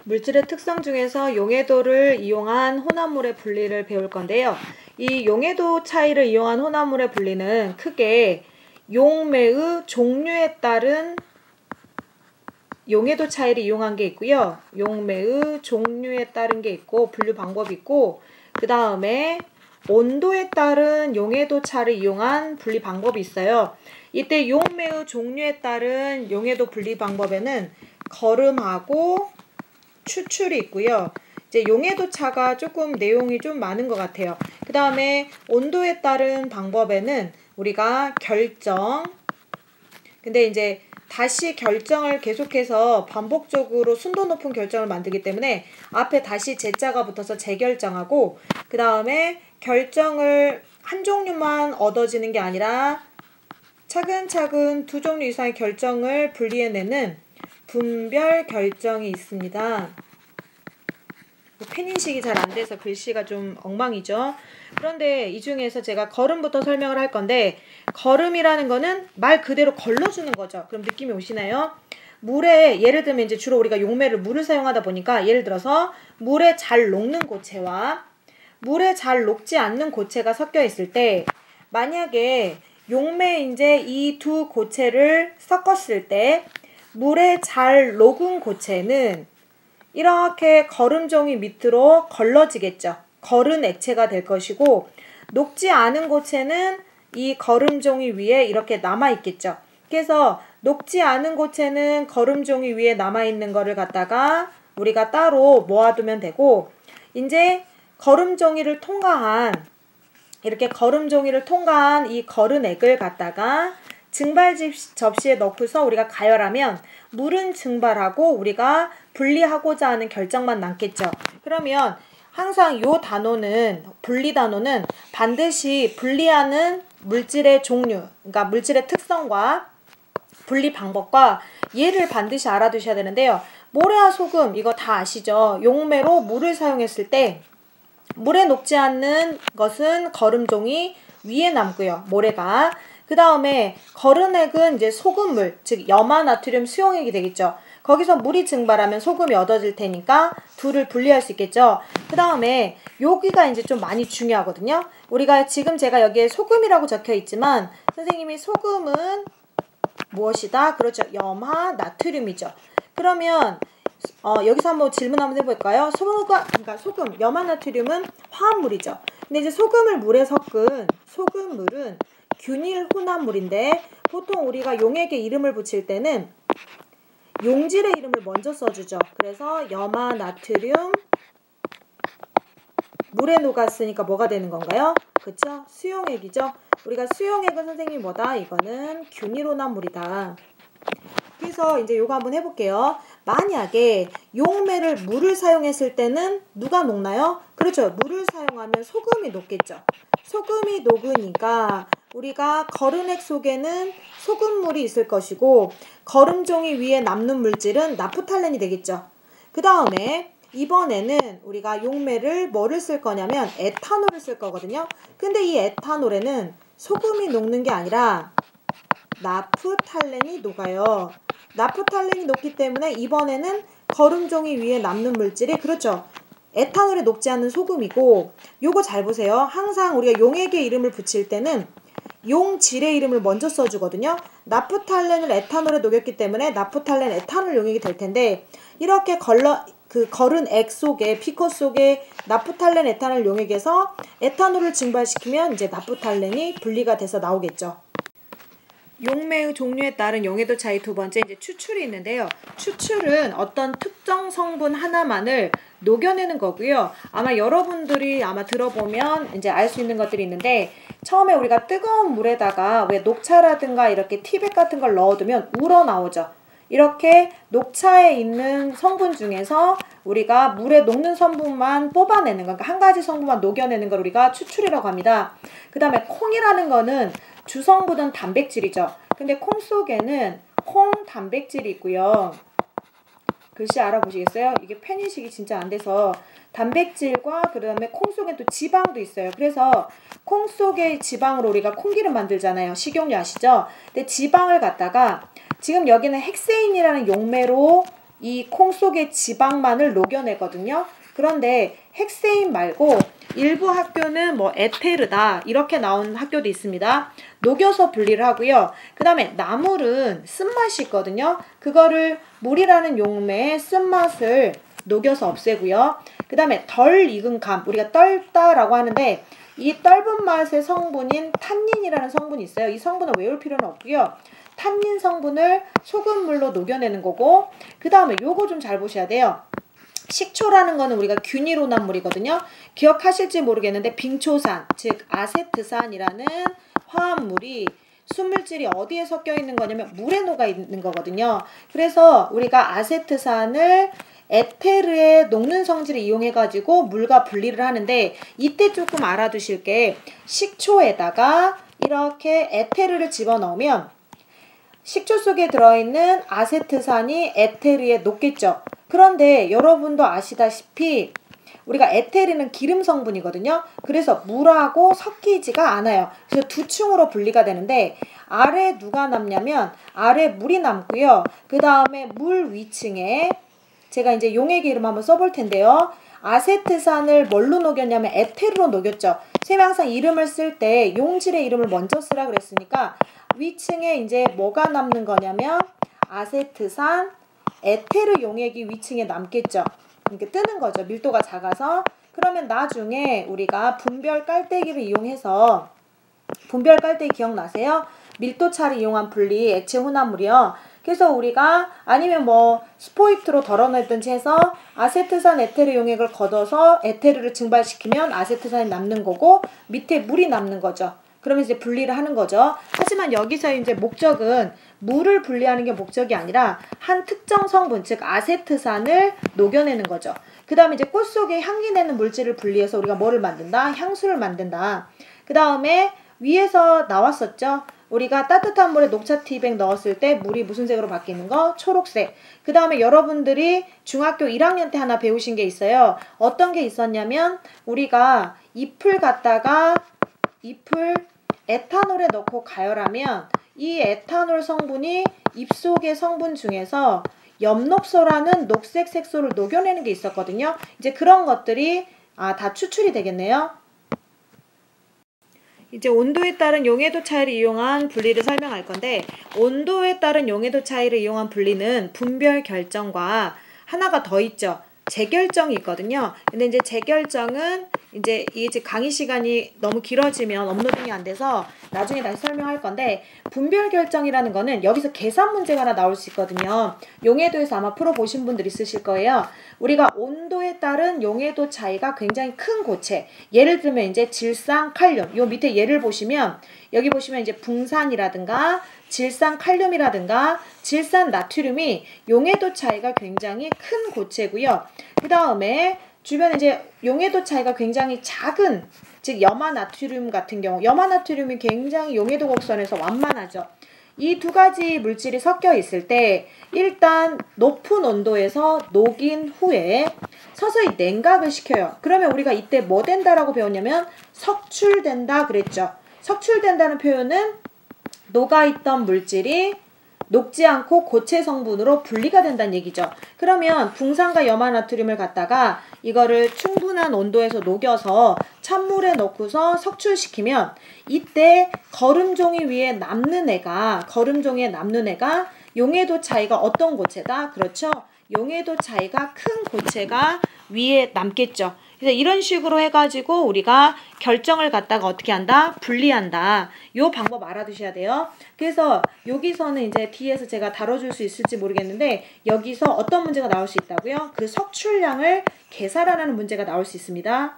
물질의 특성 중에서 용해도를 이용한 혼합물의 분리를 배울 건데요. 이 용해도 차이를 이용한 혼합물의 분리는 크게 용매의 종류에 따른 용해도 차이를 이용한 게 있고요. 용매의 종류에 따른 게 있고 분류 방법이 있고, 그 다음에 온도에 따른 용해도 차를 이용한 분리 방법이 있어요. 이때 용매의 종류에 따른 용해도 분리 방법에는 거름하고 추출이 있고요. 이제 용해도 차가 조금 내용이 좀 많은 것 같아요. 그 다음에 온도에 따른 방법에는 우리가 결정, 근데 이제 다시 결정을 계속해서 반복적으로 순도 높은 결정을 만들기 때문에 앞에 다시 제자가 붙어서 재결정하고, 그 다음에 결정을 한 종류만 얻어지는 게 아니라 차근차근 두 종류 이상의 결정을 분리해내는 분별 결정이 있습니다. 펜인식이 잘 안 돼서 글씨가 좀 엉망이죠. 그런데 이 중에서 제가 거름부터 설명을 할 건데, 거름이라는 거는 말 그대로 걸러주는 거죠. 그럼 느낌이 오시나요? 물에, 예를 들면 이제 주로 우리가 용매를 물을 사용하다 보니까, 예를 들어서 물에 잘 녹는 고체와 물에 잘 녹지 않는 고체가 섞여 있을 때, 만약에 용매 이제 이 두 고체를 섞었을 때 물에 잘 녹은 고체는 이렇게 거름종이 밑으로 걸러지겠죠. 거른 액체가 될 것이고, 녹지 않은 고체는 이 거름종이 위에 이렇게 남아있겠죠. 그래서 녹지 않은 고체는 거름종이 위에 남아있는 거를 갖다가 우리가 따로 모아두면 되고, 이제 거름종이를 통과한, 이렇게 거름종이를 통과한 이 거른액을 갖다가 증발 접시에 넣고서 우리가 가열하면 물은 증발하고 우리가 분리하고자 하는 결정만 남겠죠. 그러면 항상 요 단어는, 분리 단어는 반드시 분리하는 물질의 종류, 그러니까 물질의 특성과 분리 방법과 얘를 반드시 알아두셔야 되는데요. 모래와 소금, 이거 다 아시죠? 용매로 물을 사용했을 때 물에 녹지 않는 것은 거름종이 위에 남고요. 모래가. 그 다음에 거른액은 이제 소금물, 즉 염화나트륨 수용액이 되겠죠. 거기서 물이 증발하면 소금이 얻어질 테니까 둘을 분리할 수 있겠죠. 그 다음에 여기가 이제 좀 많이 중요하거든요. 우리가 지금 제가 여기에 소금이라고 적혀 있지만 선생님이 소금은 무엇이다? 그렇죠. 염화나트륨이죠. 그러면 여기서 한번 질문 한번 해볼까요? 그러니까 소금, 염화나트륨은 화합물이죠. 근데 이제 소금을 물에 섞은 소금물은 균일 혼합물인데, 보통 우리가 용액에 이름을 붙일 때는 용질의 이름을 먼저 써주죠. 그래서 염화나트륨, 물에 녹았으니까 뭐가 되는 건가요? 그쵸? 수용액이죠. 우리가 수용액은 선생님이 뭐다? 이거는 균일 혼합물이다. 그래서 이제 요거 한번 해볼게요. 만약에 용매를 물을 사용했을 때는 누가 녹나요? 그렇죠. 물을 사용하면 소금이 녹겠죠. 소금이 녹으니까 우리가 거른액 속에는 소금물이 있을 것이고, 거름종이 위에 남는 물질은 나프탈렌이 되겠죠. 그 다음에 이번에는 우리가 용매를 뭐를 쓸 거냐면 에탄올을 쓸 거거든요. 근데 이 에탄올에는 소금이 녹는 게 아니라 나프탈렌이 녹아요. 나프탈렌이 녹기 때문에 이번에는 거름종이 위에 남는 물질이, 그렇죠, 에탄올에 녹지 않는 소금이고, 요거 잘 보세요. 항상 우리가 용액에 이름을 붙일 때는 용질의 이름을 먼저 써주거든요. 나프탈렌을 에탄올에 녹였기 때문에 나프탈렌 에탄올 용액이 될 텐데, 이렇게 거른 액 속에, 피커 속에 나프탈렌 에탄올 용액에서 에탄올을 증발시키면 이제 나프탈렌이 분리가 돼서 나오겠죠. 용매의 종류에 따른 용해도 차이 두 번째, 이제 추출이 있는데요. 추출은 어떤 특정 성분 하나만을 녹여내는 거고요. 아마 여러분들이 들어보면 이제 알 수 있는 것들이 있는데, 처음에 우리가 뜨거운 물에다가 왜 녹차라든가 이렇게 티백 같은 걸 넣어두면 우러나오죠. 이렇게 녹차에 있는 성분 중에서 우리가 물에 녹는 성분만 뽑아내는 거, 그러니까 한 가지 성분만 녹여내는 걸 우리가 추출이라고 합니다. 그 다음에 콩이라는 거는 주성분은 단백질이죠. 근데 콩 속에는 콩 단백질이 있고요. 글씨 알아보시겠어요? 이게 펜인식이 진짜 안 돼서, 단백질과 그 다음에 콩 속에 또 지방도 있어요. 그래서 콩 속의 지방으로 우리가 콩기름 만들잖아요. 식용유 아시죠? 근데 지방을 갖다가 지금 여기는 헥세인이라는 용매로 이 콩 속의 지방만을 녹여내거든요. 그런데 핵세임 말고 일부 학교는 뭐 에테르다 이렇게 나온 학교도 있습니다. 녹여서 분리를 하고요. 그 다음에 나물은 쓴맛이 있거든요. 그거를 물이라는 용매의 쓴맛을 녹여서 없애고요. 그 다음에 덜 익은 감, 우리가 떫다라고 하는데 이 떫은 맛의 성분인 탄닌이라는 성분이 있어요. 이 성분은 외울 필요는 없고요. 탄닌 성분을 소금물로 녹여내는 거고, 그 다음에 요거 좀 잘 보셔야 돼요. 식초라는 거는 우리가 균일온합물이거든요. 기억하실지 모르겠는데 빙초산, 즉 아세트산이라는 화합물이 순물질이 어디에 섞여 있는 거냐면 물에 녹아 있는 거거든요. 그래서 우리가 아세트산을 에테르의 녹는 성질을 이용해 가지고 물과 분리를 하는데, 이때 조금 알아두실 게 식초에다가 이렇게 에테르를 집어넣으면 식초 속에 들어있는 아세트산이 에테르에 녹겠죠. 그런데 여러분도 아시다시피 우리가 에테르는 기름 성분이거든요. 그래서 물하고 섞이지가 않아요. 그래서 두 층으로 분리가 되는데, 아래 누가 남냐면 아래 물이 남고요. 그 다음에 물 위층에 제가 이제 용액 이름 한번 써볼 텐데요. 아세트산을 뭘로 녹였냐면 에테르로 녹였죠. 선생님이 항상 이름을 쓸 때 용질의 이름을 먼저 쓰라 그랬으니까 위층에 이제 뭐가 남는 거냐면 아세트산, 에테르 용액이 위층에 남겠죠. 이렇게 뜨는 거죠. 밀도가 작아서. 그러면 나중에 우리가 분별 깔때기를 이용해서, 분별 깔때기 기억나세요? 밀도차를 이용한 분리 액체 혼합물이요. 그래서 우리가 아니면 뭐 스포이트로 덜어내든지 해서 아세트산 에테르 용액을 걷어서 에테르를 증발시키면 아세트산이 남는 거고 밑에 물이 남는 거죠. 그러면 이제 분리를 하는 거죠. 하지만 여기서 이제 목적은 물을 분리하는 게 목적이 아니라 한 특정 성분, 즉 아세트산을 녹여내는 거죠. 그 다음에 이제 꽃 속에 향기 내는 물질을 분리해서 우리가 뭐를 만든다? 향수를 만든다. 그 다음에 위에서 나왔었죠. 우리가 따뜻한 물에 녹차 티백 넣었을 때 물이 무슨 색으로 바뀌는 거? 초록색. 그 다음에 여러분들이 중학교 1학년 때 하나 배우신 게 있어요. 어떤 게 있었냐면 우리가 잎을 갖다가 에탄올에 넣고 가열하면 이 에탄올 성분이 잎 속의 성분 중에서 엽록소라는 녹색 색소를 녹여내는 게 있었거든요. 이제 그런 것들이 다 추출이 되겠네요. 이제 온도에 따른 용해도 차이를 이용한 분리를 설명할 건데, 온도에 따른 용해도 차이를 이용한 분리는 분별 결정과 하나가 더 있죠. 재결정이 있거든요. 근데 이제 재결정은 이제 이게 강의 시간이 너무 길어지면 업로딩이 안 돼서 나중에 다시 설명할 건데, 분별 결정이라는 거는 여기서 계산 문제가 하나 나올 수 있거든요. 용해도에서 아마 풀어보신 분들 있으실 거예요. 우리가 온도에 따른 용해도 차이가 굉장히 큰 고체, 예를 들면 이제 질산, 칼륨, 요 밑에 예를 보시면 여기 보시면 이제 붕산이라든가 질산 칼륨이라든가 질산 나트륨이 용해도 차이가 굉장히 큰 고체고요. 그 다음에 주변에 이제 용해도 차이가 굉장히 작은, 즉 염화나트륨 같은 경우, 염화나트륨이 굉장히 용해도 곡선에서 완만하죠. 이 두 가지 물질이 섞여 있을 때 일단 높은 온도에서 녹인 후에 서서히 냉각을 시켜요. 그러면 우리가 이때 뭐 된다라고 배웠냐면 석출된다 그랬죠. 석출된다는 표현은 녹아있던 물질이 녹지 않고 고체 성분으로 분리가 된다는 얘기죠. 그러면 붕산과 염화나트륨을 갖다가 이거를 충분한 온도에서 녹여서 찬물에 넣고서 석출시키면 이때 거름종이 위에 남는 애가, 거름종에 남는 애가 용해도 차이가 어떤 고체다? 그렇죠. 용해도 차이가 큰 고체가 위에 남겠죠. 그래서 이런 식으로 해가지고 우리가 결정을 갖다가 어떻게 한다? 분리한다. 요 방법 알아두셔야 돼요. 그래서 여기서는 이제 뒤에서 제가 다뤄줄 수 있을지 모르겠는데 여기서 어떤 문제가 나올 수 있다고요? 그 석출량을 계산하라는 문제가 나올 수 있습니다.